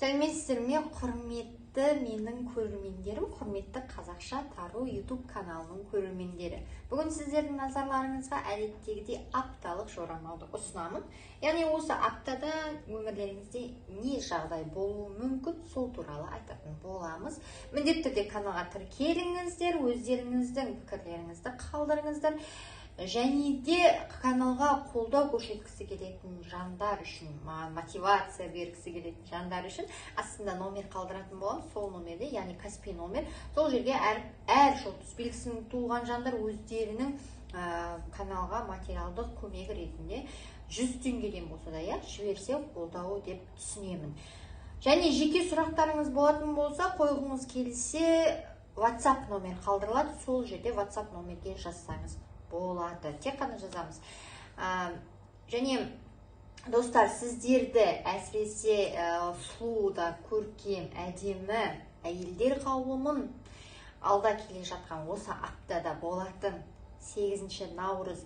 Сәлеметсіздер ме, құрметті менің көрермендерім, құрметті Қазақша Тару YouTube каналының көрермендері. Бүгін сіздердің назарларыңызға әдеттегідей апталық жорамалды ұсынамын. Яғни осы аптада өмірлеріңізде не жағдай болуы мүмкін, сол туралы айтатын боламыз. Міндетті түрде каналға тіркеліңіздер, өздеріңіздің пікірлеріңізді қалдырыңыздар. Және де каналға қолдау көрсеткісі келетін жандар үшін, мотивация бергісі келетін жандар үшін астында номер қалдыратын боламын. Сол номерде, яғни Каспий номер. Сол жерге әр жұлдыз белгісінің туылған жандар өздерінің каналға материалдық көмек ретінде 100 теңгеден болса да жіберсе қолдау деп түсінемін. Және жеке сұрақтарыңыз болатын болса, қойғыңыз келсе, WhatsApp номер қалдырылады. Сол жерде WhatsApp номерге жазсаңыз болады. Тек қана жазамыз. Және достар, сіздерді әсіресе сұлу да көркем, әдемі әйелдер қауымын алда келе жатқан осы аптада болатын 8 наурыз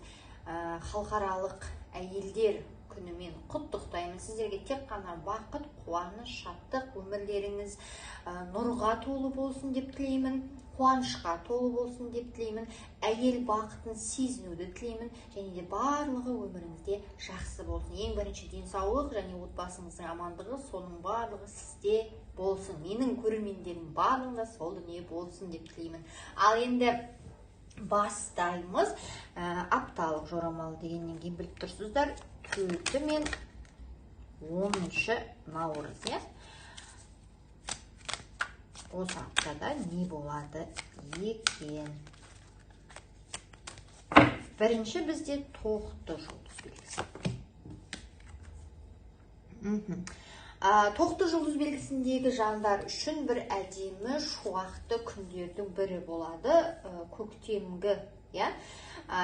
халықаралық әйелдер күнімен құттықтаймын. Сіздерге тек қана бақыт, қуаныш, шаттық, өмірлеріңіз нұрға толы болсын деп тілеймін. Қуанышқа толы болсын деп тілеймін. Әйел бақытын сезінуді тілеймін. Және де барлығы өміріңізде жақсы болсын. Ең бірінші денсаулық және отбасыңыздың амандығы, соның барлығы сізде болсын. Менің көрермендерім барлығында сол дүние болсын деп тілеймін. Ал енді бастаймыз. Апталық жорамал дегеннен кейін біліп тұрсыздар, 4 мен 10 наурыз. Осы аптада не болады екен? Бірінші бізде тоқты жұлдыз белгісі. Тоқты жұлдыз белгісіндегі жандар үшін бір әдемі шуақты күндердің бірі болады, көктемгі.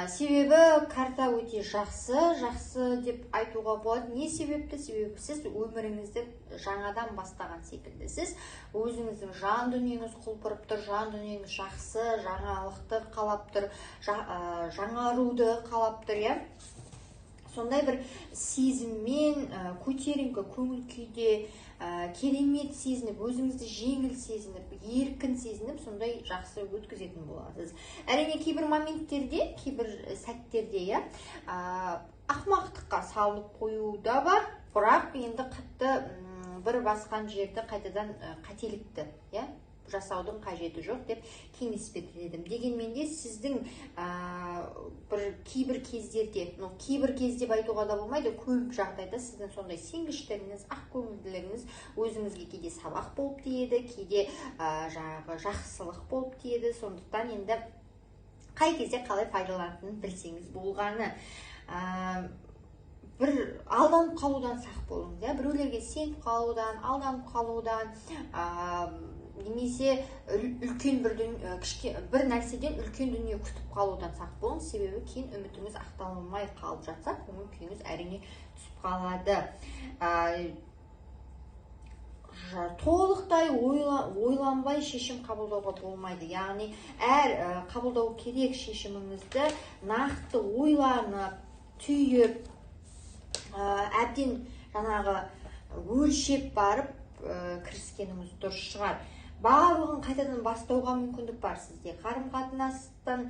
Себебі карта өте жақсы деп айтуға болады. Не себепті? Себебі сіз өміріңізді жаңадан бастаған секілдісіз. Өзіңіздің жан дүниеңіз құлпырып тұр, жан дүниеңіз жақсы, жаңалықты қалап тұр, жаңаруды қалап тұр. Сондай бір сезіммен, көтеріңкі көңіл күйде, керемет сезініп, өзіңізді жеңіл сезініп, еркін сезініп, сондай жақсы өткізетін боласыз. Әрине кейбір моменттерде, кейбір сәттерде ақымақтыққа салып қою да бар, бірақ енді қатты бір басқан жерді қайтадан қателікті жасаудың қажеті жоқ деп кеңес бередім. Дегенмен де сіздің кейбір кездерде, кейбір кезде айтуға да болмайды, көп жағдайда сіздің сондай сенгіштігіңіз, ақкөңілділігіңіз өзіңізге кейде сабақ болып тиеді, кейде жақсылық болып тиеді. Сондықтан енді қай кезде қалай пайдаланатынын білсеңіз болғаны. Бір алданып қалудан сақ болыңыз, біреулерге сеніп қалудан, алданып қалудан, немесе үлкен бір нәрседен үлкен дүние күтіп қалудан сақ болыңыз. Себебі кейін үмітіңіз ақталмай қалып жатса, көңіл күйіңіз әрине түсіп қалады. Толықтай ойланбай шешім қабылдауға болмайды. Яғни әр қабылдау керек шешіміңізді нақты ойланып, түйіп, әбден өлшеп барып кіріскеніңіз дұрыс шығар. Барлығын қайтадан бастауға мүмкіндік бар сізде. Қарым-қатынастан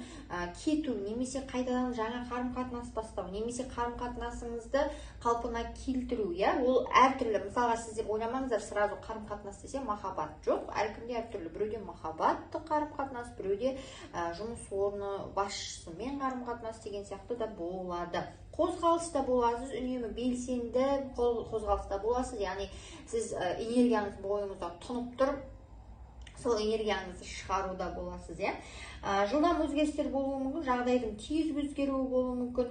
кету, немесе қайтадан жаңа қарым-қатынас бастау, немесе қарым-қатынасыңызды қалпына келтіру. Ол әртүрлі. Мысалға сіздер ойламаңыздар, сразу қарым-қатынас десе махаббат. Жоқ, әркімде әртүрлі. Біреуде махаббатты қарым-қатынас, біреуде жұмыс орны басшысымен қарым-қатынас деген сияқты да болады. Қозғалыста боласыз, үнемі белсенді қозғалыста боласыз. Яғни сіз энергияңыз бойыңызда тұнып тұрып, сол энергияңызды шығаруда боласыз. Жылдам өзгерістер болуы мүмкін, жағдайдың тез өзгеруі болуы мүмкін,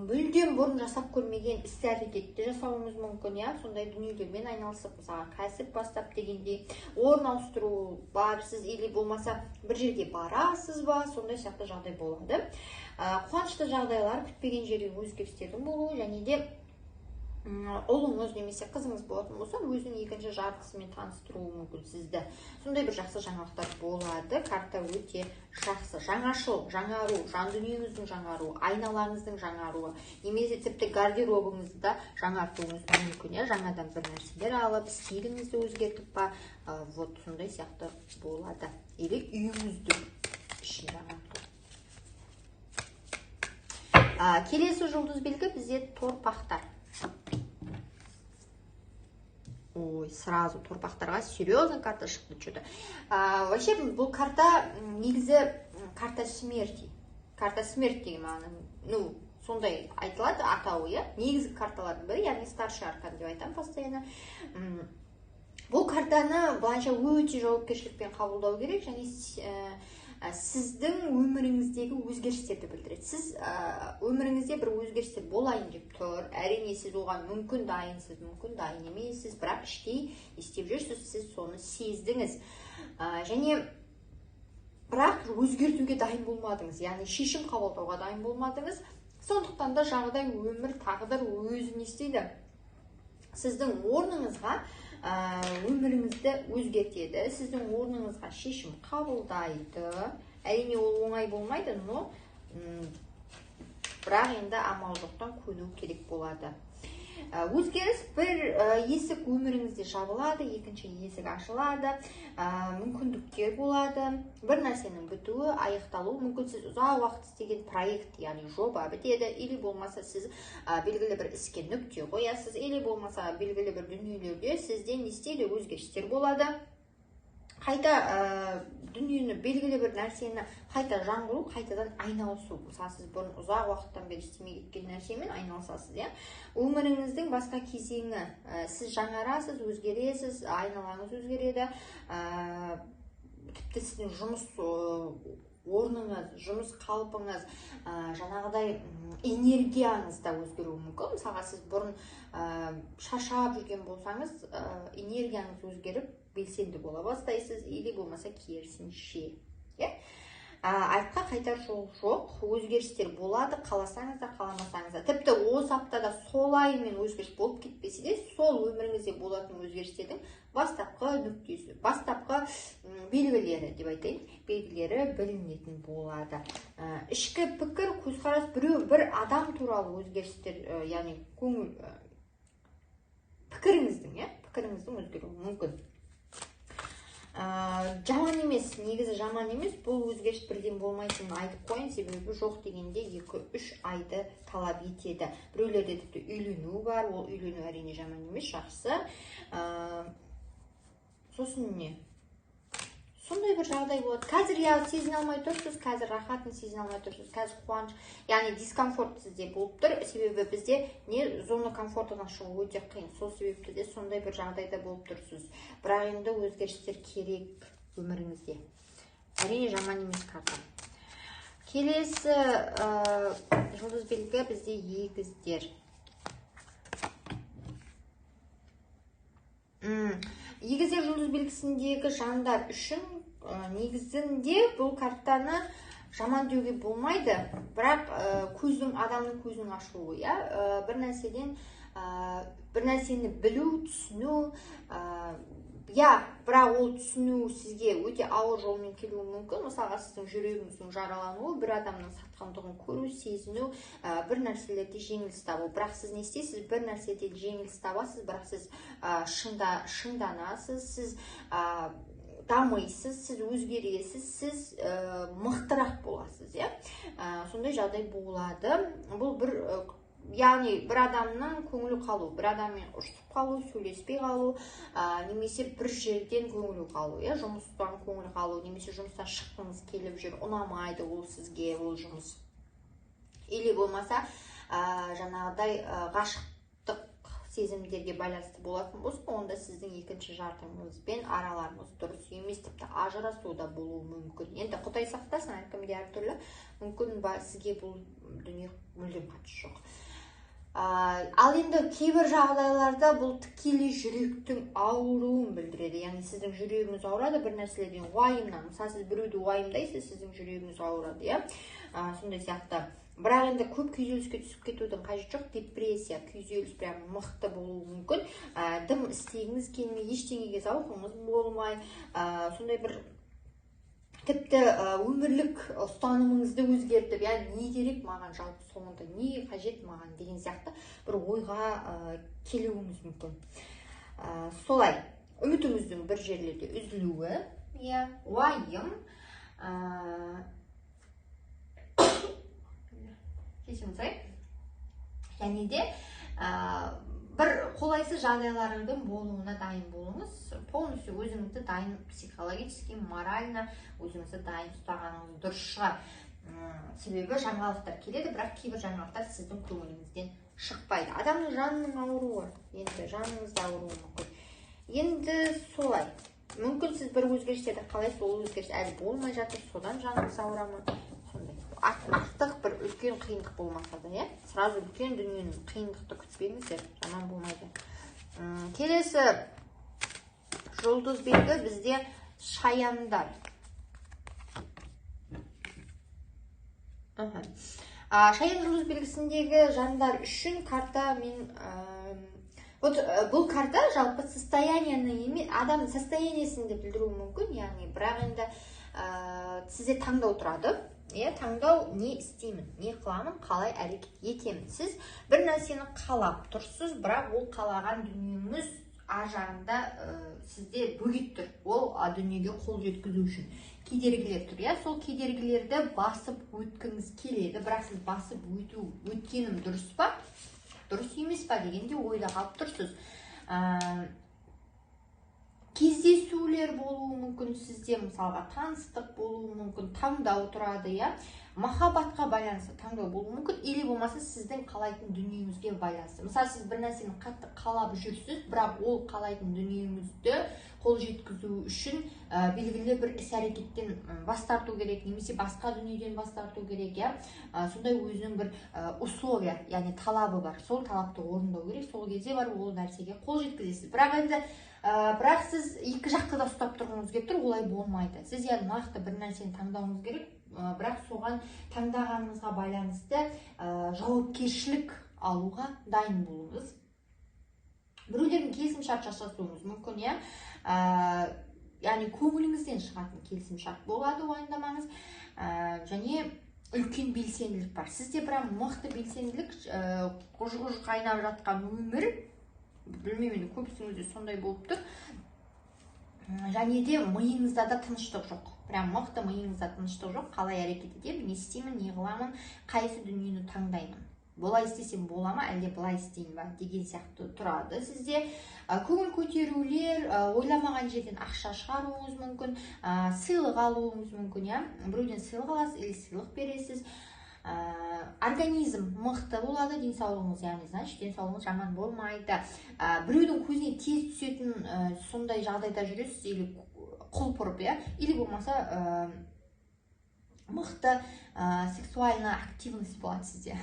мүлдем бұрын жасап көрмеген іс-әрекетті жасауыңыз мүмкін. Сондай дүниелермен айналысып, мысалы кәсіп бастап дегендей, орын ауыстыру бар, сіз или болмаса бір жерге барасыз ба, сондай сияқты жағдай болады. Қуанышты жағдайлар, күтпеген жерден өзгерістердің болуы, және де ұлыңыз немесе қызыңыз болатын болса, өзінің екінші жартысымен таныстыруы мүмкін сізді. Сондай бір жақсы жаңалықтар болады. Карта өте жақсы. Жаңашыл, жаңару, жан дүниеңіздің жаңаруы, айналаңыздың жаңаруы, немесе тіпті гардеробыңызды да жаңартуыңыз мүмкін. Жаңадан бір нәрселер алып, стиліңізді өзгертіп па, вот сондай сияқты болады. Или үйіңіздің ішін жаңарту. Келесі жұлдыз белгі бізде торпақтар. Ой, сразу торпақтарға серьезно карта шықты что-то. Вообще бұл карта негізі карта смерти. Карта смерти деген мағына, сондай айтылады атауы, негізгі карталардың бірі, яғни старший аркан деп айтамын постоянно. Бұл картаны былайша өте жауапкершілікпен қабылдау керек, және сіздің өміріңіздегі өзгерістерді білдіреді. Сіз өміріңізде бір өзгерістер болайын деп тұр. Әрине сіз оған мүмкін дайынсыз, мүмкін дайын емессіз, бірақ іштей істеп жүрсіз, сіз соны сездіңіз. Және бірақ өзгертуге дайын болмадыңыз, яғни шешім қабылдауға дайын болмадыңыз. Сондықтан да жағдай, өмір, тағдыр өзі не істейді? Сіздің орныңызға өміріңізді өзгертеді, сіздің орныңызға шешім қабылдайды. Әрине ол оңай болмайды, но бірақ енді амал жоқтан көну керек болады. Өзгеріс, бір есік өміріңізде жабылады, екінші есік ашылады, мүмкіндіктер болады, бір нәрсенің бітуі, аяқталуы мүмкін. Сіз ұзақ уақыт істеген проект, яғни жоба бітеді, или болмаса сіз белгілі бір іске нүкте қоясыз, или болмаса белгілі бір дүниелерде сізден не істейді, өзгерістер болады. Қайта дүниені, белгілі бір нәрсені қайта жаңғыру, қайтадан айналысу. Мысалы, сіз бұрын ұзақ уақыттан бері істемей кеткен нәрсемен айналысасыз, өміріңіздің басқа кезеңі, сіз жаңарасыз, өзгересіз, айналаңыз өзгереді, тіпті сіздің жұмыс орныңыз, жұмыс қалпыңыз, жаңағыдай энергияңыз да өзгеруі мүмкін. Мысалға, сіз бұрын шаршап жүрген болсаңыз, энергияңыз өзгеріп, белсенді бола бастайсыз, или болмаса керісінше. Артқа қайтар жол жоқ, өзгерістер болады, қаласаңыз да, қаламасаңыз да. Тіпті осы аптада солаймен өзгеріс болып кетпесе де, сол өміріңізде болатын өзгерістердің бастапқы нүктесі, бастапқы белгілері деп айтайын, белгілері білінетін болады. Ішкі пікір, көзқарас, бір адам туралы өзгерістер, яғни көңіл пікіріңіздің өзгеруі мүмкін. Жаман емес, негізі жаман емес, бұл өзгеріс бірден болмайтынын айтып қойын, себебі жоқ дегенде 2-3 айды талап етеді. Біреулерде тіпті үйлену бар, ол үйлену әрине жаман емес, жақсы. Сосын не? Сондай бір жағдай болады. Қазір сезіне алмай тұрсыз, қазір рахатын сезіне алмай тұрсыз, қазір қуаныш, яғни дискомфорт сізде болып тұр, себебі бізде зона комфортынан шығу өте қиын. Сол себепті де сондай бір жағдайда болып тұрсыз. Бірақ енді өзгерістер керек өміріңізде. Әрине жаман емес карта. Келесі жұлдыз белгі бізде егіздер. Егіздер жұлдыз белгісіндегі жандар үшін негізінде бұл картаны жаман деуге болмайды, бірақ адамның көзінің ашылуы, бір нәрсені білу, түсіну, бірақ ол түсіну сізге өте ауыр жолмен келуі мүмкін. Мысалға, сіздің жүрегіңіздің жаралануы, бір адамның сатқандығын көру, сезіну, бір нәрселерде жеңіліс табу. Бірақ сіз не істейсіз? Бір нәрседен жеңіліс табасыз, бірақ сіз шыңданасыз, сіз дамайсыз, сіз өзгересіз, сіз мықтырақ боласыз. Сондай жағдай болады. Бұл бір адамның көңілі қалу, бір адаммен ұштып қалу, сөйлеспей қалу, немесе бір жерден көңілі қалу, жұмыстан көңілі қалу, немесе жұмыстан шыққыңыз келіп жүр, ұнамайды ол сізге, ол жұмыс. Или болмаса, жаңағыдай ғашықтық сезімдерге байланысты болатын болса, онда сіздің екінші жартыңызбен араларыңыз дұрыс емес, тіпті ажырасу да болуы мүмкін. Енді Құдай сақтасын, әркімде әртүрлі, мүмкін сізге бұл дүние мүлдем қатысы жоқ. Ал енді кейбір жағдайларда бұл тікелей жүректің ауруын білдіреді. Яғни сіздің жүрегіңіз ауырады бір нәрселерден, уайымнан. Мысалы, сіз біреуді уайымдайсыз, сіздің жүрегіңіз ауырады. Сондай сияқты. Бірақ енді көп күйзеліске түсіп кетудің қажеті жоқ. Депрессия, күйзеліс прям мықты болуы мүмкін. Дым істегіңіз келмей, ештеңеге зауқыңыз болмай, сондай бір тіпті өмірлік ұстанымыңызды өзгертіп, не керек маған жалпы соңында, не қажет маған деген сияқты бір ойға келуіңіз мүмкін. Солай, үмітіңіздің бір жерлерде үзілуі, уайым, және де бір қолайсыз жағдайлардың болуына дайын болыңыз. Полностью өзіңізді дайын психологически, морально өзіңізді дайын ұстағаныңыз дұрыс шығар. Себебі жаңалықтар келеді, бірақ кейбір жаңалықтар сіздің көңіліңізден шықпайды. Адамның жанының ауруы, енді жаныңызда ауруы мүмкін. Енді солай. Мүмкін сіз бір өзгерістерді қалайсыз, ол өзгеріс әлі болмай жатыр, содан жаныңыз ауыра ма? Сондай. Артық бір үлкен қиындық болмаса да, сразу үлкен дүниенің қиындықты күтпеңіздер, жаман болмайды. Келесі жұлдыз белгі бізде шаяндар. Шаян жұлдыз белгісіндегі жандар үшін карта бұл карта жалпы состоянияны емес, адамның состояниесін де білдіруі мүмкін, яғни бірақ енді сізде таңдау тұрады. Таңдау, не істеймін, не қыламын, қалай әрекет етемін. Сіз бір нәрсені қалап тұрсыз, бірақ ол қалаған дүниеңіз ар жағында сізде бөгет тұр. Ол дүниеге қол жеткізу үшін кедергілер тұр. Сол кедергілерді басып өткіңіз келеді, бірақ сіз басып өткенім дұрыс па, дұрыс емес па дегенде ойда қалып тұрсыз. Кездесулер болуы мүмкін сізде, мысалға таныстық болуы мүмкін, таңдау тұрады, махаббатқа байланысты таңдау болуы мүмкін, или болмаса сіздің қалайтын дүниеңізге байланысты. Мысалы, сіз бір нәрсені қатты қалап жүрсіз, бірақ ол қалайтын дүниеңізді қол жеткізу үшін белгілі бір іс-әрекеттен бас тарту керек, немесе басқа дүниеден бас тарту керек, сондай өзінің бір условия, яғни талабы бар. Сол талапты орындау керек, сол кезде бар ол нәрсеге қол жеткізесіз. Бірақ сіз екі жақты да ұстап тұрғыңыз келіп тұр, олай болмайды. Сіз нақты бір нәрсені таңдауыңыз керек, бірақ соған таңдағаныңызға байланысты жауапкершілік алуға дайын болыңыз. Біреулердің келісімшарт жасасуыңыз мүмкін, яғни көңіліңізден шығатын келісімшарт болады, уайымдамаңыз. Және үлкен белсенділік бар. Сізде прям мықты белсенділік, құж-құж қайнап жатқан өмір, білмеймін, көбісіңізде сондай болып тұр. Және де миыңызда да тыныштық жоқ. Прям мықты миыңызда тыныштық жоқ. Қалай әрекет етемін, не істеймін, не қыламын, қайсы дүниені таңдаймын. Бұлай істесем бола ма, әлде бұлай істеймін ба деген сияқты тұрады. Сізде көңіл көтерулер, ойламаған жерден ақша шығаруыңыз мүмкін, сыйлық алуыңыз мүмкін, біреуден сыйлық аласыз, или сыйлық бересіз. Организм мықты болады, денсаулығыңыз, значит, денсаулығыңыз жаман болмайды. Біреудің көзіне тез түсетін сондай жағдайда жүресіз, или құлпырып, или болмаса мықты сексуальна активность болады сізде.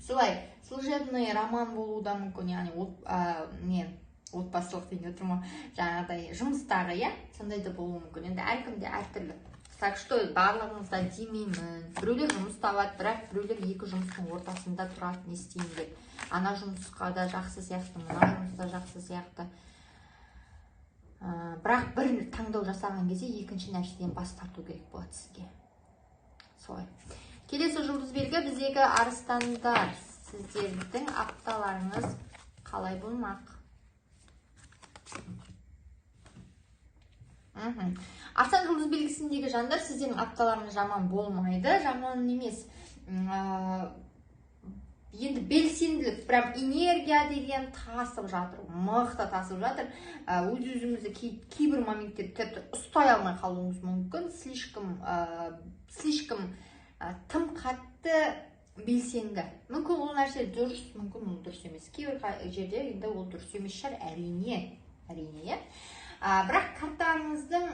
Солай, служебный роман болуы да мүмкін, яғни отбасылық дейін отырма, жаңағыдай жұмыстағы, сондай да болуы мүмкін. Енді әркімде әртүрлі. Так что барлығыңызда демеймін. Біреулер жұмыс табады, бірақ біреулер екі жұмыстың ортасында тұрады, не істеймін деп. Ана жұмысқа да жақсы сияқты, мына жұмыста жақсы сияқты. Бірақ бір таңдау жасаған кезде екінші нәрседен бас тарту керек болады сізге. Солай. Келесі жұлдыз белгі біздегі арыстандар. Сіздердің апталарыңыз қалай болмақ? Арыстан жұлдыз белгісіндегі жандар, сіздердің апталарыңыз жаман болмайды, жаман емес. Енді белсенділік, прям энергия деген тасып жатыр, мықты тасып жатыр. Өз-өзіңізді кейбір моменттер ұстай алмай қалуыңыз мүмкін, слишком тым қатты белсенді. Мүмкін ол нәрсе дұрыс, мүмкін ол дұрыс емес. Кейбір жерде енді ол дұрыс емес шығар, әрине. Бірақ картаңыздың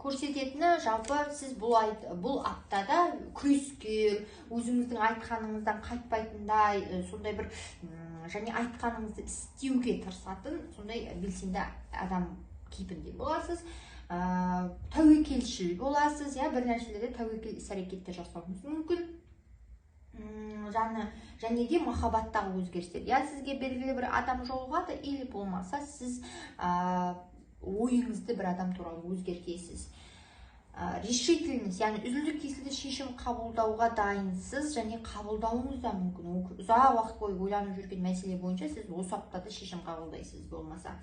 көрсететіні жалпы сіз бұл аптада күрескер, өзіңіздің айтқаныңыздан қайтпайтындай, сондай бір және айтқаныңызды істеуге тырысатын сондай белсенді адам кейпінде боласыз. Тәуекелшіл боласыз, бір нәрселерде тәуекел іс-әрекеттер жасауыңыз мүмкін. және де махаббаттағы өзгерістер. Я сізге белгілі бір адам жолығады, или болмаса сіз ойыңызды бір адам туралы өзгертесіз. Решительность, яғни үзілді-кесілді шешім қабылдауға дайынсыз, және қабылдауыңыз да мүмкін. Ұзақ уақыт бойы ойланып жүрген мәселе бойынша сіз осы аптада шешім қабылдайсыз болмаса.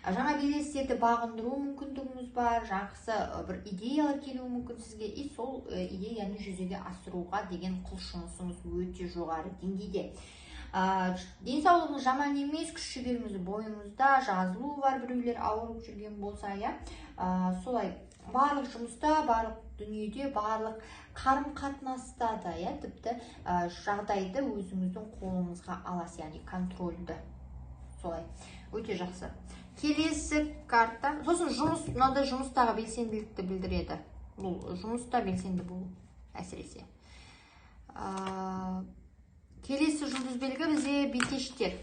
Жаңа белестерді бағындыру мүмкіндігіңіз бар, жақсы бір идеялар келуі мүмкін сізге, и сол идеяны жүзеге асыруға деген құлшынысыңыз өте жоғары деңгейде. Денсаулығыңыз жаман емес, күш-жігеріңіз бойыңызда, жазылу бар, біреулер ауырып жүрген болса, солай барлық жұмыста, барлық дүниеде, барлық қарым-қатынаста да, тіпті жағдайды өзіңіздің қолыңызға аласыз, яғни контрольді. Солай, өте жақсы. Келесі карта, сосын жұмыс, мынандай жұмыстағы белсенділікті білдіреді. Бұл жұмыста белсенді болу әсіресе. Келесі жұлдыз белгі бізде бикештер.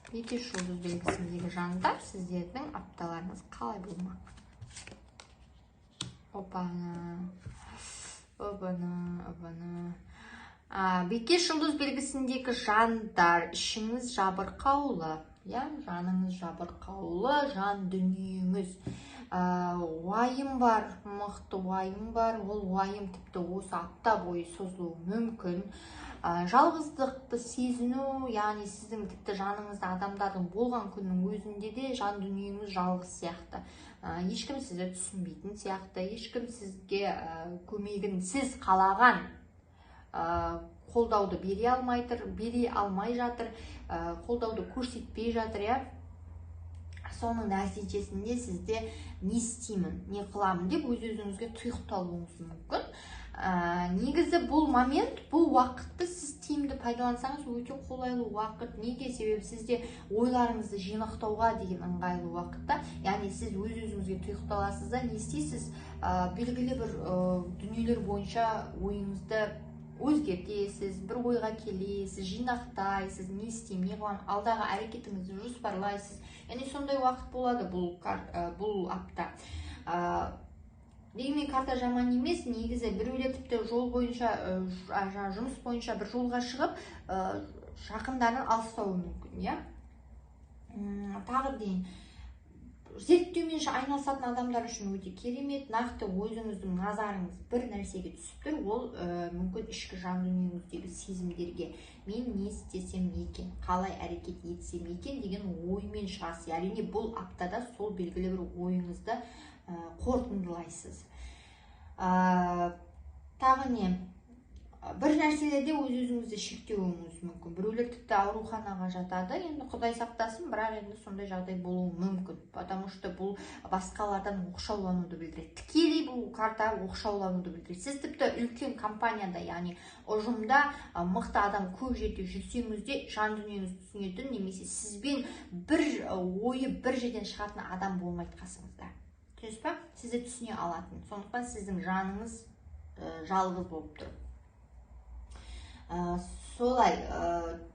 Бикеш жұлдыз белгісіндегі жандар, сіздердің апталарыңыз қалай болмақ? Бикеш жұлдыз белгісіндегі жандар, ішіңіз жабырқаулы, жаныңыз жабырқаулы, жан дүниеңіз. Уайым бар, мықты уайым бар, ол уайым тіпті осы апта бойы созылуы мүмкін. Жалғыздықты сезіну, яғни сіздің тіпті жаныңызда адамдардың болған күннің өзінде де жан дүниеңіз жалғыз сияқты. Ешкім сізді түсінбейтін сияқты, ешкім сізге көмегін сіз қалаған қолдауды бере алмай жатыр, қолдауды көрсетпей жатыр. Соның нәтижесінде сізде не істеймін, не қыламын деп өз-өзіңізге тұйықталуыңыз мүмкін. Негізі бұл момент, бұл уақытты сіз тиімді пайдалансаңыз өте қолайлы уақыт. Неге? Себебі сізде ойларыңызды жинақтауға деген ыңғайлы уақытта. Яғни сіз өз-өзіңізге тұйықталасыз да, не істейсіз? Белгілі бір дүниелер бойынша ойыңызды өзгертесіз, бір ойға келесіз, жинақтайсыз, не істеймін, не қыламын, алдағы әрекетіңізді жоспарлайсыз. Яғни сондай уақыт болады бұл апта. Дегенмен карта жаман емес, негізі біреулер тіпті жол бойынша, жұмыс бойынша бір жолға шығып, жақындарын алыстауы мүмкін. Тағы дейін, зерттеумен айналысатын адамдар үшін өте керемет, нақты өзіңіздің назарыңыз бір нәрсеге түсіп тұр, ол мүмкін ішкі жан дүниеңіздегі сезімдерге мен не істесем екен, қалай әрекет етсем екен деген оймен шығасыз. Әрине бұл аптада сол белгілі бір ойыңызды қорытындылайсыз. Тағы не? Бір нәрселерде өз-өзіңізді шектеуіңіз мүмкін. Біреулер тіпті ауруханаға жатады, енді Құдай сақтасын, бірақ енді сондай жағдай болуы мүмкін. Потому что бұл басқалардан оқшаулануды білдіреді. Тікелей бұл карта оқшаулануды білдіреді. Сіз тіпті үлкен компанияда, яғни ұжымда мықты адам көп жерде жүрсеңіз де жан дүниеңізді түсінетін, немесе сізбен бір ойы бір жерден шығатын адам болмайды қасыңызда. Түсінесіз ба? Сізді түсіне алатын. Сондықтан сіздің жаныңыз жалғыз болып тұр. Солай,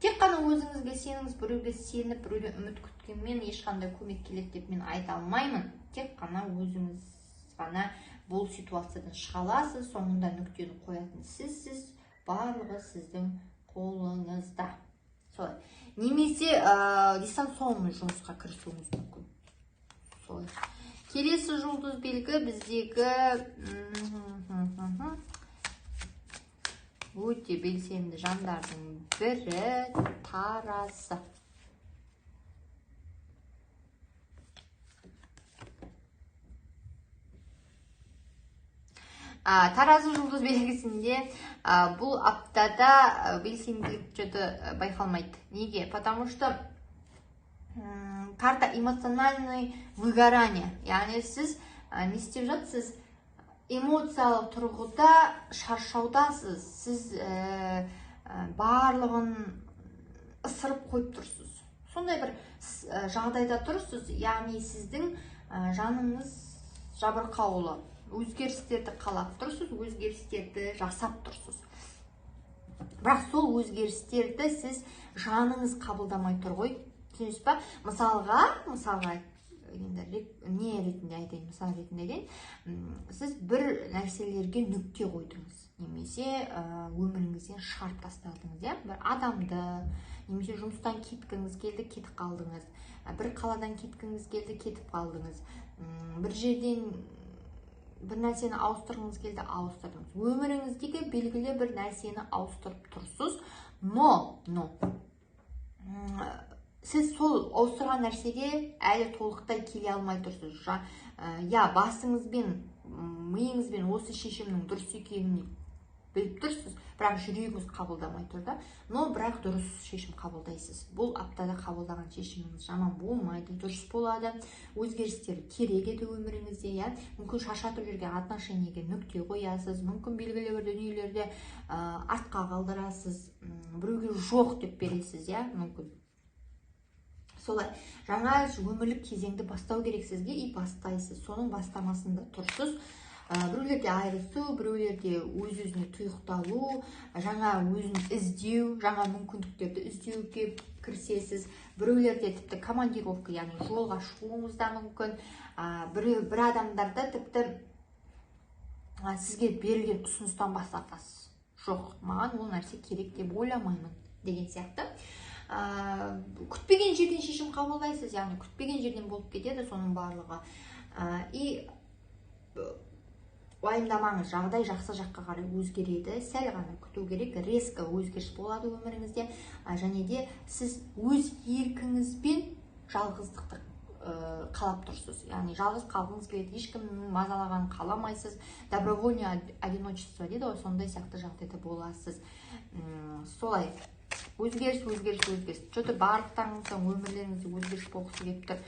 тек қана өзіңізге сеніңіз, біреуге сеніп, біреуден үміт күткенмен ешқандай көмек келеді деп мен айта алмаймын. Тек қана өзіңіз ғана бұл ситуациядан шыға аласыз, соңында нүктені қоятын сізсіз, барлығы сіздің қолыңызда. Солай. Немесе дистанционный жұмысқа кірісуіңіз мүмкін. Солай. Келесі жұлдыз белгі біздегі өте белсенді жандардың бірі таразы. Таразы жұлдыз белгісінде бұл аптада белсенділік жөті байқалмайды. Неге? Потому что карта эмоциональный выгорание. Яғни сіз не істеп жатсыз? Эмоциялық тұрғыда шаршаудасыз, сіз барлығын ысырып қойып тұрсыз. Сондай бір жағдайда тұрсыз, яғни сіздің жаныңыз жабырқаулы, өзгерістерді қалап тұрсыз, өзгерістерді жасап тұрсыз. Бірақ сол өзгерістерді сіз жаныңыз қабылдамай тұр ғой, түсінесіз ба? Мысалға не ретінде айтайын, мысал ретінде айтайын, сіз бір нәрселерге нүкте қойдыңыз, немесе өміріңізден шығарып тастадыңыз, бір адамды, немесе жұмыстан кеткіңіз келді, кетіп қалдыңыз, бір қаладан кеткіңіз келді, кетіп қалдыңыз, бір жерден бір нәрсені ауыстырғыңыз келді, ауыстырдыңыз. Өміріңіздегі белгілі бір нәрсені ауыстырып тұрсыз, но сіз сол ауыстырған нәрсеге әлі толықтай келе алмай тұрсыз. Басыңызбен, миыңызбен осы шешімнің дұрыс екенін біліп тұрсыз, бірақ жүрегіңіз қабылдамай тұр да, но бірақ дұрыс шешім қабылдайсыз. Бұл аптада қабылдаған шешіміңіз жаман болмайды, дұрыс болады. Өзгерістер керек еді өміріңізде, мүмкін шаршатып жүрген отношениеге нүкте қоясыз, мүмкін белгілі бір дүниелерде артқа қалдырасыз, біреуге жоқ деп бересіз, мүмкін. Солай, жаңа өмірлік кезеңді бастау керек сізге, и бастайсыз, соның бастамасында тұрсыз. Біреулерде айырысу, біреулерде өз-өзіне тұйықталу, жаңа өзін іздеу, жаңа мүмкіндіктерді іздеуге кірісесіз. Біреулерде тіпті командировка, яғни жолға шығуыңыз да мүмкін. Бір адамдарда тіпті сізге берілген ұсыныстан бас тартасыз. Жоқ, маған ол нәрсе керек деп ойламаймын деген сияқты. Күтпеген жерден шешім қабылдайсыз, яғни күтпеген жерден болып кетеді соның барлығы. И уайымдамаңыз, жағдай жақсы жаққа қарай өзгереді, сәл ғана күту керек, резко өзгеріс болады өміріңізде, және де сіз өз еркіңізбен жалғыздықты қалап тұрсыз. Яғни жалғыз қалғыңыз келеді, ешкімнің мазалағанын қаламайсыз, добровольное одиночество дейді ғой, сондай сияқты жағдайда боласыз. Солай, өзгеріс. Что-то барлықтарыңыз өмірлеріңізде өзгеріс болғысы келіп тұр.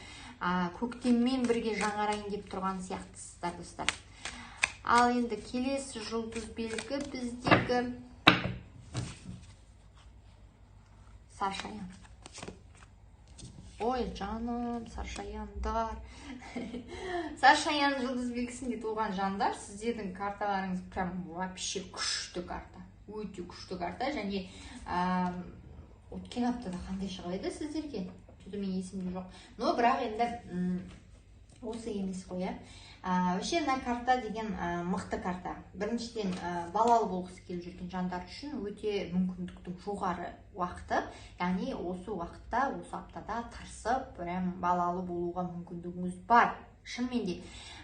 Көктеммен бірге жаңарайын деп тұрған сияқтысыздар, достар. Ал енді келесі жұлдыз белгі біздегі Саршаян. Ой, жаным, Саршаяндар. Саршаян жұлдыз белгісінде туған жандар, сіздердің карталарыңыз прям вообще күшті карта. Өте күшті карта, және өткен аптада қандай шығайды сіздерге? Мен есімде жоқ. Но бірақ енді осы емес қой, Вообще, мына карта деген мықты карта. Біріншіден, балалы болғысы келіп жүрген жандар үшін өте мүмкіндіктің жоғары уақыты. Яғни осы уақытта, осы аптада тырысып, балалы болуға мүмкіндігіңіз бар. Шынымен де.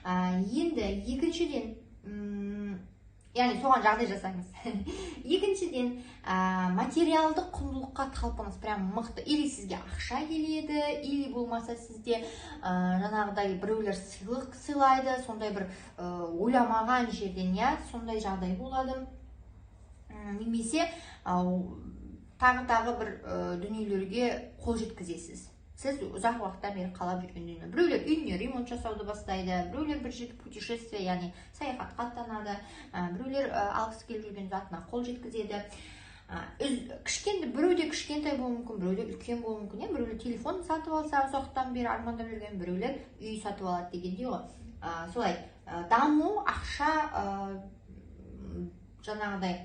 Енді екіншіден, яғни соған жағдай жасаңыз. Екіншіден, материалдық құндылыққа талпыныс прям мықты. Или сізге ақша келеді, или болмаса сізде жаңағыдай біреулер сыйлық сыйлайды, сондай бір ойламаған жерден, сондай жағдай болады. Немесе тағы бір дүниелерге қол жеткізесіз. Сіз ұзақ уақыттан бері қалап жүрген дүние. Біреулер үйіне ремонт жасауды бастайды, біреулер бір жерде путешествие, яғни саяхатқа аттанады, біреулер алғысы келіп жүрген затына қол жеткізеді. Біреуде кішкентай болуы мүмкін, біреуде үлкен болуы мүмкін. Біреулер телефон сатып алса, ұзақ уақыттан бері армандап жүрген, біреулер үй сатып алады дегендей ғой. Солай, даму, ақша, жаңағыдай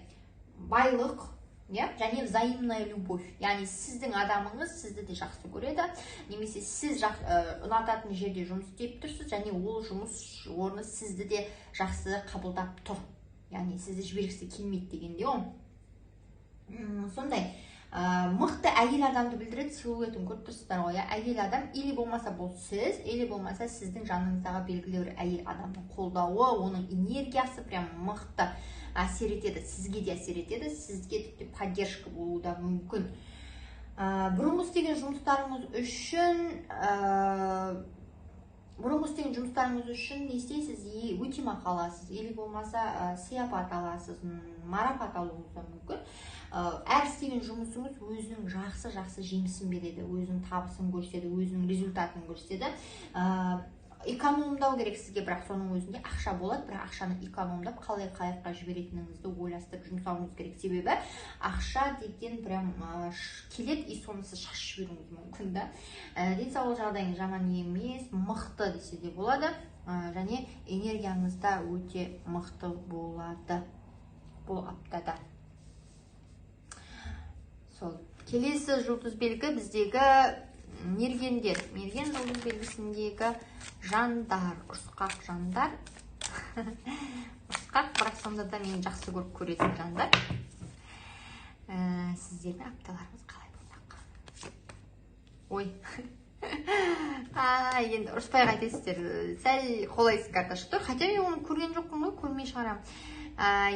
байлық, және взаимная любовь. Яғни сіздің адамыңыз сізді де жақсы көреді, немесе сіз ұнататын жерде жұмыс істеп тұрсыз, және ол жұмыс орны сізді де жақсы қабылдап тұр. Яғни сізді жібергісі келмейді дегенде ғой. Сондай мықты әйел адамды білдіреді, силуетін көріп тұрсыздар ғой. Әйел адам или болмаса бұл сіз, или болмаса сіздің жаныңыздағы белгілі бір әйел адамның қолдауы, оның энергиясы прям мықты әсер етеді, сізге де әсер етеді, сізге тіпті поддержка болуы да мүмкін. Бұрынғы істеген жұмыстарыңыз үшін не істейсіз? Өтемақы аласыз, или болмаса сыйапат аласыз, марапат алуыңыз да мүмкін. Әр істеген жұмысыңыз өзінің жақсы жемісін береді, өзінің табысын көрсетеді, өзінің результатын көрсетеді. Экономдау керек сізге, бірақ соның өзінде ақша болады, бірақ ақшаны экономдап қалай қаяққа жіберетініңізді ойластырып жұмсауыңыз керек. Себебі ақша деген прям келеді, и соны сіз шашып жіберуіңіз мүмкін да. Денсаулық жағдайыңыз жаман емес, мықты десе де болады, және энергияңыз да өте мықты болады бұл аптада. Сол келесі жұлдыз белгі біздегі мергендер, мерген жұлдыз белгісіндегі жандар, ұрысқақ жандар. Ұрысқақ, бірақ сонда да мені жақсы көріп көретін жандар. Сіздердің апталарыңыз қалай болмақ? Ой. Енді ұрыспай қайтесіздер. Сәл қолайсыз карта шықты. Хотя мен оны көрген жоқпын ғой, көрмей шығарам.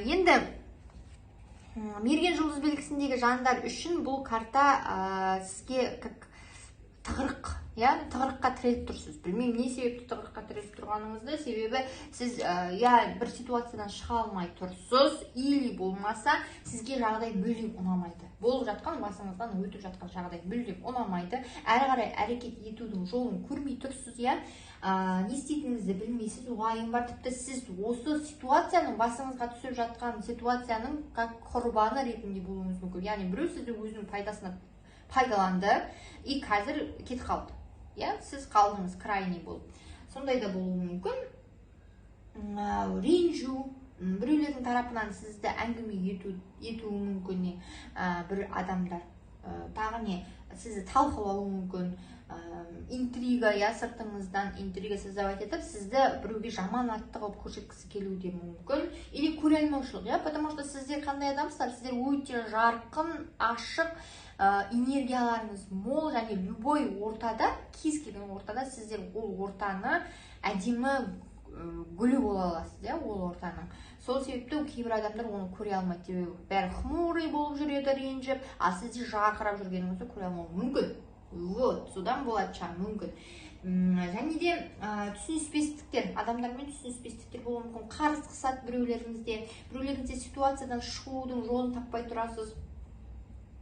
Енді мерген жұлдыз белгісіндегі жандар үшін бұл карта сізге тығырық, тығырыққа тіреліп тұрсыз. Білмеймін не себепті тығырыққа тіреліп тұрғаныңызды, себебі сіз бір ситуациядан шыға алмай тұрсыз, или болмаса сізге жағдай мүлдем ұнамайды. Болып жатқан, басыңыздан өтіп жатқан жағдай мүлдем ұнамайды. Әрі қарай әрекет етудің жолын көрмей тұрсыз, не істейтініңізді білмейсіз, уайым бар. Тіпті сіз осы ситуацияның, басыңызға түсіп жатқан ситуацияның құрбаны ретінде болуыңыз мүмкін. Яғни біреу сізді өзінің пайдасына пайдаланды и қазір кетіп қалды. Сіз қалдыңыз крайний болып. Сондай да болуы мүмкін. Ренжу, біреулердің тарапынан сізді әңгіме етуі мүмкін, бір адамдар. Тағы не, сізді талқылауы мүмкін. Интрига, сыртыңыздан интрига создавать етіп, сізді біреуге жаман атты қылып көрсеткісі келуі де мүмкін. Или көре алмаушылық, потому что сіздер қандай адамсыздар? Сіздер өте жарқын, ашық, энергияларыңыз мол, және любой ортада, кез келген ортада сіздер ол ортаны әдемі гүлі бола аласыз, ол ортаның. Сол себепті кейбір адамдар оны көре алмайды, себебі бәрі хмурый болып жүреді, ренжіп, а сізде жарқырап жүргеніңізді көре алмауы мүмкін. Вот, содан болады шығар мүмкін. Және де түсініспестіктер, адамдармен түсініспестіктер болуы мүмкін. Қарыз қысады біреулеріңізде ситуациядан шығудың жолын таппай тұрасыз.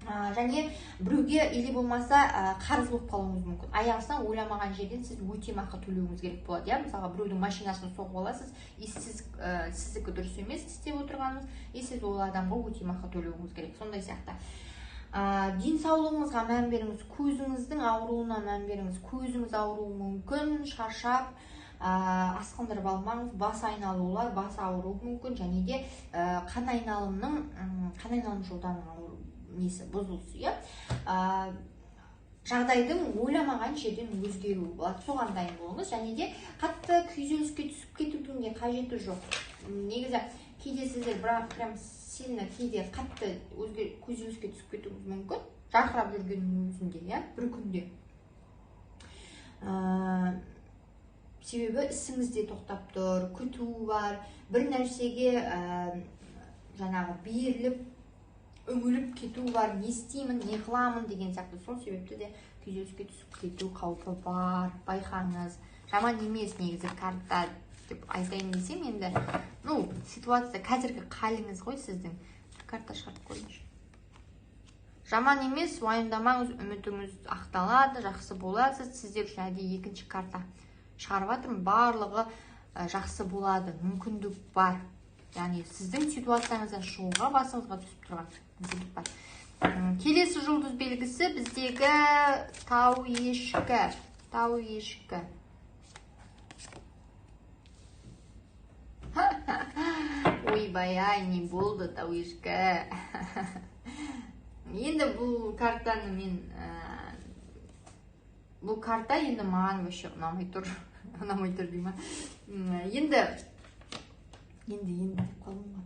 Және біреуге или болмаса қарыз болып қалуыңыз мүмкін. Аяғысынан ойламаған жерден сіз өтемақы төлеуіңіз керек болады. Мысалға біреудің машинасын соғып аласыз, сіздікі дұрыс емес істеп отырғаныңыз, сіз ол адамға өтемақы төлеуіңіз керек. Сондай сияқты. Денсаулығыңызға мән беріңіз, көзіңіздің ауруына мән беріңіз. Көзіңіз ауруы мүмкін, шаршап, асқындырып алмаңыз, бас айналулар, бас ауруы мүмкін, және де қан айналым жолдарының несі бұзылысы, жағдайдың ойламаған жерден өзгеруі болады. Соған дайын болыңыз, және де қатты күйзеліске түсіп кетудің де қажеті жоқ. Негізі кейде сіздер прям сильно кейде қатты күйзеліске түсіп кетуіңіз мүмкін, жарқырап жүргеннің өзінде, бір күнде. Себебі ісіңізде тоқтап тұр, күту бар, бір нәрсеге жаңағы беріліп үңіліп кету бар, не істеймін, не қыламын деген сияқты. Сол себепті де күйзеліске түсіп кету қаупі бар, байқаңыз. Жаман емес негізі карта деп айтайын десем, енді ситуация қазіргі қалыңыз ғой сіздің. Карта шығарып көріңізші. Жаман емес, уайымдамаңыз, үмітіңіз ақталады, жақсы боласыз. Сіздер үшін әдейі екінші карта шығарып жатырмын. Барлығы жақсы болады, мүмкіндік бар. Яғни сіздің ситуацияңыздан шығуға басыңызға түсіп тұрған мүмкіндік бар. Келесі жұлдыз белгісі біздегі тау ешкі. Тау ешкі. Ойбай-ай, не болды тау ешкі. Енді бұл картаны бұл карта енді маған вообще ұнамай тұр. Ұнамай тұр дейма. Енді қалуға.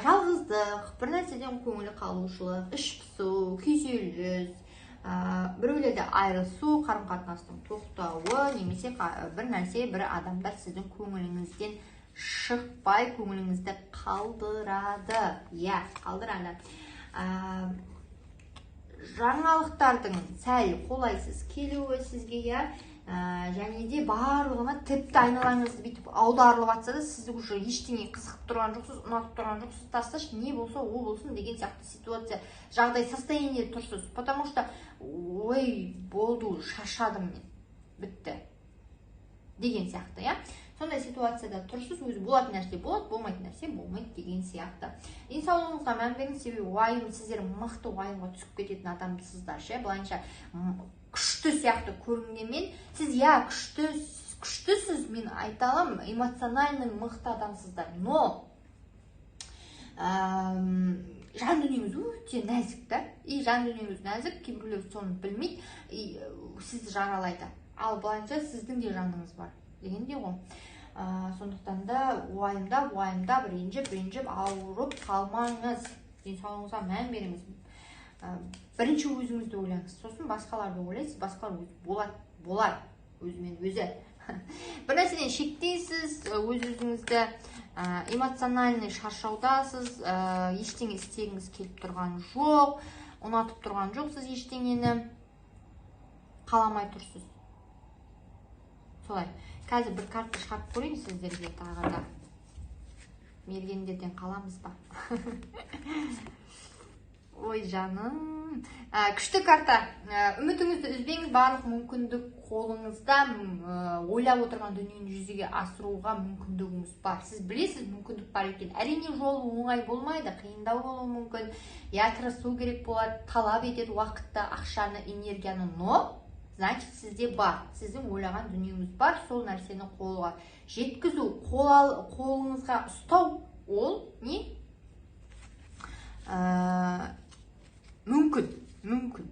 Жалғыздық, бір нәрседен көңілі қалушылық, іш пысу, күйзеліс, біреулерде айырылысу, қарым-қатынастың тоқтауы, немесе бір нәрсе, бір адамдар сіздің көңіліңізден шықпай, көңіліңізді қалдырады. Қалдырады. Жаңалықтардың сәл қолайсыз келуі сізге, және де барлығына тіпті айналаңызды бүйтіп аударылып атса да, сізді уже ештеңе қызықтырып тұрған жоқсыз, ұнатып тұрған жоқсыз, тасташы, не болса ол болсын деген сияқты ситуация, жағдай, состояние тұрсыз. Потому что, ой, болды, шаршадым мен, бітті деген сияқты, сондай ситуацияда тұрсыз, өзі болатын нәрсе болады, болмайтын нәрсе болмайды деген сияқты. Денсаулығыңызға мән беріңіз, себебі уайым, сіздер мықты уайымға түсіп кететін адамсыздар, былайынша күшті сияқты көрінгенмен, сіз күштісіз, мен айта аламын, эмоциональный мықты адамсыздар, но жан дүниеңіз өте нәзік та. Жан дүниеңіз нәзік, кейбіреулер соны білмейді, сізді жаралайды. Ал былайша сіздің де жаныңыз бар дегенде ғой. Сондықтан да уайымдап, ренжіп ауырып қалмаңыз. Денсаулығыңызға мән беріңіз. Бірінші өзіңізді ойлаңыз, сосын басқаларды ойлайсыз, басқалар болады өзімен өзі. Бір нәрседен шектейсіз, өз-өзіңізді эмоциональный шаршаудасыз, ештеңе істегіңіз келіп тұрған жоқ, ұнатып тұрған жоқсыз, ештеңені қаламай тұрсыз. Солай. Қазір бір картты шығарып көрейін сіздерге тағы да. Мергендерден қаламыз ба? Ой жаным. Күшті карта. Үмітіңізді үзбеңіз, барлық мүмкіндік қолыңызда, ойлап отырған дүниені жүзеге асыруға мүмкіндігіңіз бар. Сіз білесіз, мүмкіндік бар екен. Әрине жолы оңай болмайды, қиындау болуы мүмкін. Тырысу керек болады, талап етеді уақытты, ақшаны, энергияны, но значит сізде бар. Сіздің ойлаған дүниеңіз бар, сол нәрсені қолға жеткізу, қолыңызға ұстау, ол не? Мүмкін.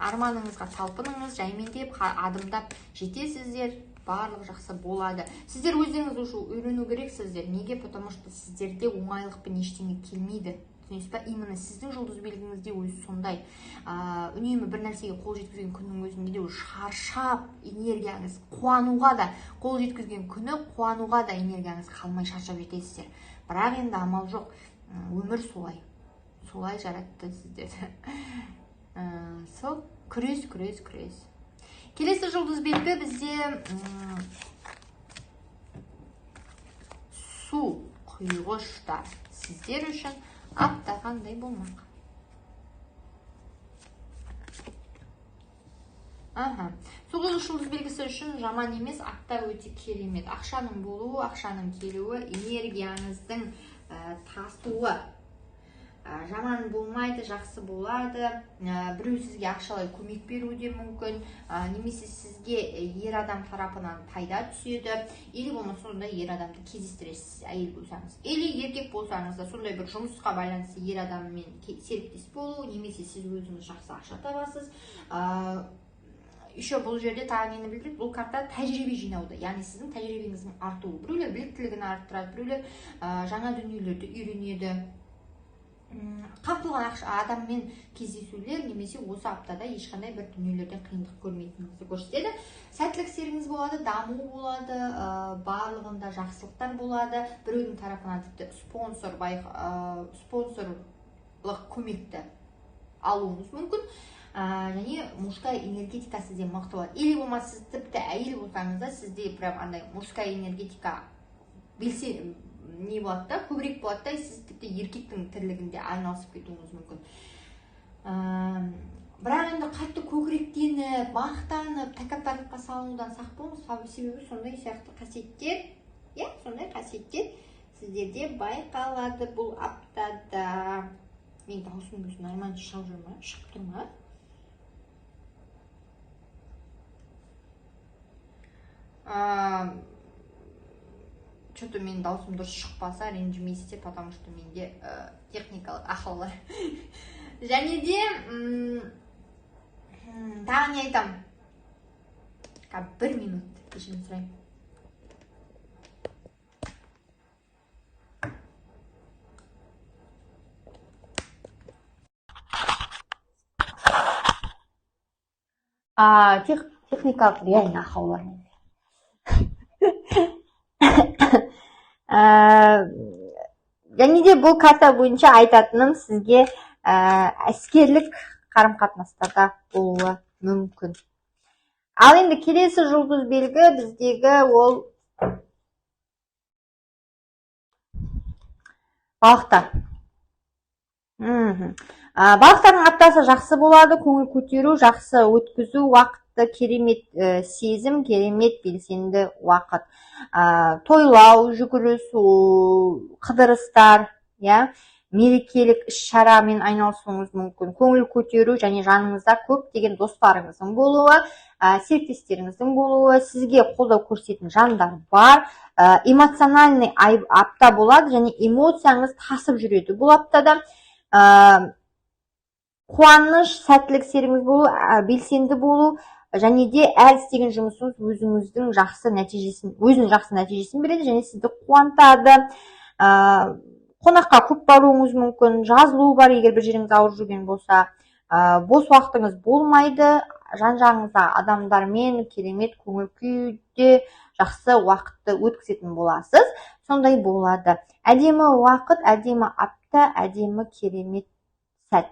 Арманыңызға талпыныңыз, жаймендеп, адымдап жетесіздер, барлық жақсы болады. Сіздер өздеріңіз үшін үйрену керексіздер. Неге? Потому что сіздерде оңайлықпен ештеңе келмейді. Түсінесіз ба? Именно сіздің жұлдыз белгіңізде өзі сондай. Үнемі бір нәрсеге қол жеткізген күннің өзінде шаршап, энергияңыз қуануға да, қол жеткізген күні қуануға да энергияңыз қалмай шаршап жетесіздер. Бірақ енді амал жоқ. Өмір солай жаратты сіздерді. Сол күрес. Келесі жұлдыз белгі бізде су құйғыштар. Сіздер үшін апта қандай болмақ? Су құйғыш жұлдыз белгісі үшін жаман емес, апта өте керемет. Ақшаның болуы, ақшаның келуі, энергияңыздың тасуы. Жаман болмайды, жақсы болады. Біреу сізге ақшалай көмек беруде мүмкін, немесе сізге ер адам тарапынан пайда түседі, или болмаса сондай ер адамды кездестіресіз, әйел болсаңыз. Или еркек болсаңыз да сондай бір жұмысқа байланысты ер адаммен серіктес болу, немесе сіз өзіңіз жақсы ақша табасыз. Еще бұл жерде тағы нені білдіреді? Бұл карта тәжірибе жинауды, яғни сіздің тәжірибеңіздің артуы. Біреулер біліктілігін арттырады, біреулер жаңа дүниелерді үйренеді. Қамтылған адаммен кездесулер немесе осы аптада ешқандай бір дүниелерден қиындық көрмейтініңізді көрсетеді. Сәттілік серіңіз болады, даму болады, барлығында жақсылықтар болады. Біреудің тарапынан тіпті спонсорлық көмекті алуыңыз мүмкін. Және мужская энергетика сізде мықты болады. Или болмаса сіз тіпті әйел болсаңыз да сізде прям андай мужская энергетика белсе не болады да, көбірек болады да, сіз тіпті еркектің тірлігінде айналысып кетуіңіз мүмкін. Бірақ енді қатты көкіректеніп, мақтанып, тәкаппарлыққа салынудан сақ болыңыз, себебі сондай сияқты қасиеттер, сондай қасиеттер сіздерде байқалады бұл аптада. Мен даусым өзін айман шығып тұр ма? Что-то мен даусым дұрыс шықпаса ренжімейсіздер, потому что менде техникалық ақау бар. Және де тағы не айтам? 1 минут кешірім сұрайын. Техникалық реально ақау бар. Және де бұл карта бойынша айтатыным сізге әскерлік қарым-қатынастарда болуы мүмкін. Ал енді келесі жұлдыз белгі біздегі ол балықтар. Балықтардың аптасы жақсы болады, көңіл көтеру, жақсы өткізу, уақытты керемет сезім, керемет белсенді уақыт. Тойлау, жүгірісу, қыдырыстар, мерекелік іс-шарамен айналысуыңыз мүмкін. Көңіл көтеру және жаныңызда көптеген достарыңыздың болуы, серіктестеріңіздің болуы, сізге қолдау көрсететін жандар бар. Эмоциональный апта болады және эмоцияңыз тасып жүреді бұл аптада. қуаныш, сәттілік серіңіз болу, белсенді болу, және де әр істеген жұмысыңыз өзінің жақсы нәтижесін береді және сізді қуантады. Қонаққа көп баруыңыз мүмкін, жазылу бар егер бір жеріңіз ауырып жүрген болса, бос уақытыңыз болмайды, жан-жағыңызда адамдармен керемет көңіл күйде жақсы уақытты өткізетін боласыз. Сондай болады. Әдемі уақыт, әдемі апта, әдемі керемет сәт.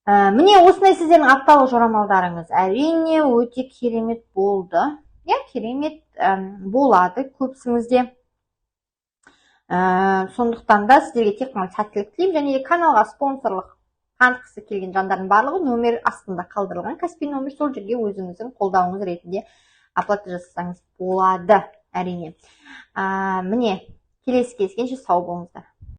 Міне осындай сіздердің апталық жорамалдарыңыз әрине өте керемет болды. Керемет болады көпсіңізде. Сондықтан да сіздерге тек қана сәттілік тілеймін, және каналға спонсорлық танытқысы келген жандардың барлығы нөмір астында қалдырылған Каспи нөмір, сол жерге өзіңіздің қолдауыңыз ретінде оплата жасасаңыз болады, әрине. Міне, келесі кездескенше сау болыңыздар.